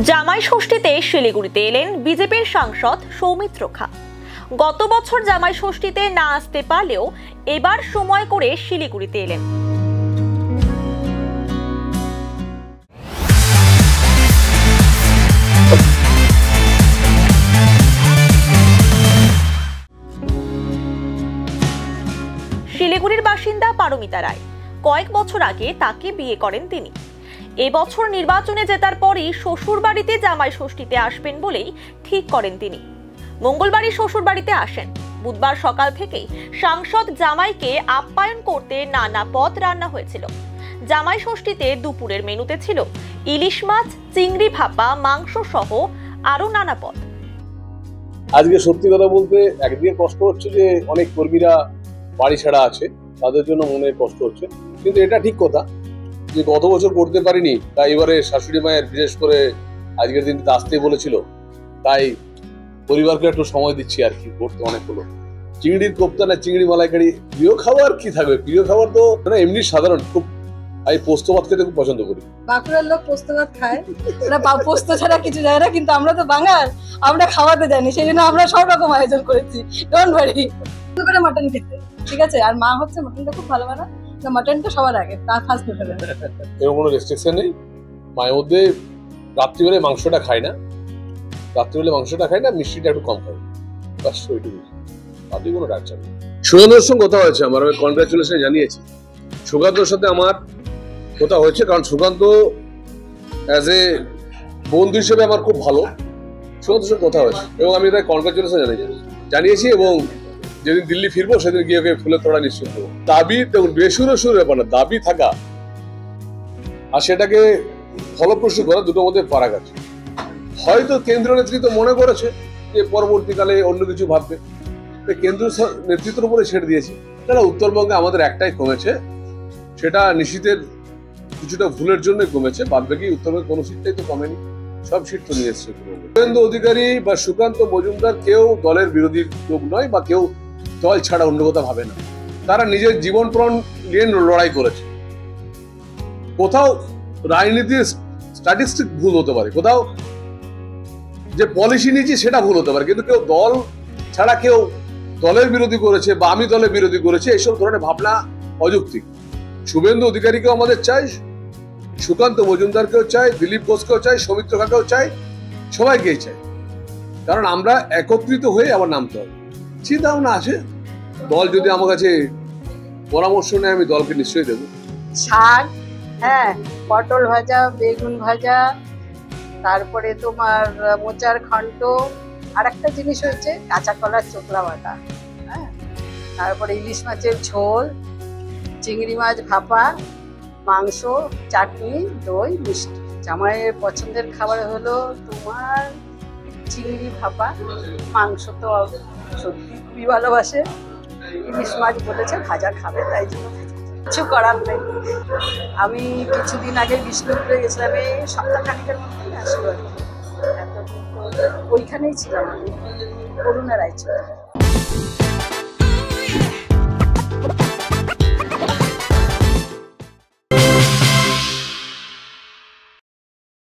জামাই ষষ্ঠীতে শিলিগুড়িতে এলেন বিজেপির সাংসদ সৌমিত্র খা। গত বছর জামাই ষষ্ঠীতে না আসতে পারলেও এবার সময় করে শিলিগুড়িতে এলেন। শিলিগুড়ির বাসিন্দা পারমিতা রায়। কয়েক বছর আগে তাকে বিয়ে করেন তিনি। এবছর নির্বাচনে জেতার পরই শ্বশুর বাড়িতে জামাই ষষ্ঠীতে আসবেন বলেই ঠিক করেন তিনি। মঙ্গলবারই শ্বশুর বাড়িতে আসেন। বুধবার সকাল থেকেই সাংসদ জামাইকে আপ্যায়ন করতে নানা পদ রান্না হয়েছিল। জামাই ষষ্ঠীতে দুপুরের মেনুতে ছিল ইলিশ মাছ, চিংড়ি ভাপা, মাংস সহ আরো নানা পদ। আজকে সত্যি কথা বলতে একদিকে কষ্ট হচ্ছে যে অনেক কর্মীরা বাড়ি ছাড়া আছে, তাদের জন্য মনে কষ্ট হচ্ছে, কিন্তু এটা ঠিক কথা যে গত বছর করতে পারিনি, তাই এবারে শাশুড়ি মায়ের বিশেষ করে আজকের দিনটা আসতে বলেছিল, তাই পরিবারকে একটু সময় দিচ্ছি আর কি। করতে অনেক হলো চিংড়ির কোপ্তা না চিংড়ি মালাইকারি। প্রিয় খাবার কি থাকবে? প্রিয় খাবার তো মানে এমনি সাধারণ, খুব আমি পোস্ত ভাত খেতে খুব পছন্দ করি। বাঁকুড়ার লোক পোস্ত ভাত খায়, ওরা পোস্ত ছাড়া কিছু যায় না, কিন্তু আমরা তো বাঙাল, আমরা খাওয়াতে জানি, সেই জন্য আমরা সব রকম আয়োজন করেছি। ডোন্ট ওয়ারি, করে মাটন খেতে, ঠিক আছে? আর মা হচ্ছে মাটনটা খুব ভালো বানায়, তো মাটনটা সবার আগে, তার ফার্স্ট প্রেফারেন্স। এরকম কোনো রেস্ট্রিকশন নেই। মায়ের মধ্যে রাত্রিবেলায় মাংসটা খায় না, মিষ্টিটা একটু কম খায়, বাস ওইটুকু। তাতে কোনো ডাক্তার নেই। সুকান্তর সঙ্গে কথা হয়েছে আমার, আমি কনগ্রাচুলেশন জানিয়েছি। সুকান্তর সাথে আমার কথা হয়েছে, কারণ সুকান্ত অ্যাজ এ বন্ধু হিসেবে আমার খুব ভালো। সুকান্তর সঙ্গে কথা হয়েছে এবং আমি তাই কনগ্রাচুলেশন জানিয়েছি এবং যেদিন দিল্লি ফিরবো সেদিন গিয়ে ওকে ফুলের তোড়া নিশ্চিত দেবো। দাবি দেখুন, বেসুরো ব্যাপার না, দাবি থাকা আর সেটাকে ফলপ্রসূ করা দুটোর মধ্যে ফারাক আছে। হয়তো কেন্দ্রীয় নেতৃত্ব মনে করেছে যে পরবর্তীকালে অন্য কিছু ভাববে, কেন্দ্রীয় নেতৃত্বের উপরে ছেড়ে দিয়েছে। তারা উত্তরবঙ্গে আমাদের একটাই কমেছে, সেটা নিশীথের কিছুটা ভুলের জন্যই কমেছে, বাদ বাকি উত্তরবঙ্গে কোনো সিটটাই তো কমেনি, সব সিট তো নিয়ে এসছে। শুভেন্দু অধিকারী বা সুকান্ত মজুমদার কেউ দলের বিরোধী লোক নয়, বা কেউ দল ছাড়া অন্য কথা ভাবে না। তারা নিজের জীবন প্রাণ নিয়ে লড়াই করেছে। কোথাও রাজনীতির স্ট্যাটিস্টিক ভুল হতে পারে, কোথাও যে পলিসি নিয়েছি সেটা ভুল হতে পারে, কিন্তু কেউ দল ছাড়া কেউ দলের বিরোধী করেছে বা আমি দলের বিরোধী করেছে, এইসব ধরনের ভাবনা অযৌক্তিক। শুভেন্দু অধিকারীকেও আমাদের চাই, সুকান্ত মজুমদারকেও চাই, দিলীপ ঘোষকেও চাই, সৌমিত্র খাকেও চাই, সবাইকেই চাই, কারণ আমরা একত্রিত হয়ে আবার নামতে হবে। চিন্তা ভাবনা আছে, দল যদি আমার কাছে পরামর্শ নেয় আমি দলকে নিশ্চয়ই দেবো। শাক, হ্যাঁ, পটল ভাজা, বেগুন ভাজা, তারপরে তোমার মোচার ঘন্ট, আর একটা জিনিস হচ্ছে কাঁচা কলার চোখলা বাটা, হ্যাঁ, তারপরে ইলিশ মাছের ঝোল, চিংড়ি মাছ ভাপা, মাংস, চাটনি, দই, মিষ্টি। জামাইয়ের পছন্দের খাবার হলো তোমার চিংড়ি ভাপা, মাংস তো সত্যি খুবই ভালোবাসে, ইলিশ মাছ বলেছে ভাজা খাবে, তাই জন্য কিছু করার নেই। আমি কিছুদিন আগে বিষ্ণুপুরে গেছিলাম, এই সপ্তাহখানিকের মধ্যেই আসলো, এতদিন তো ওইখানেই ছিলাম আমি, করুণা রায় ছিল।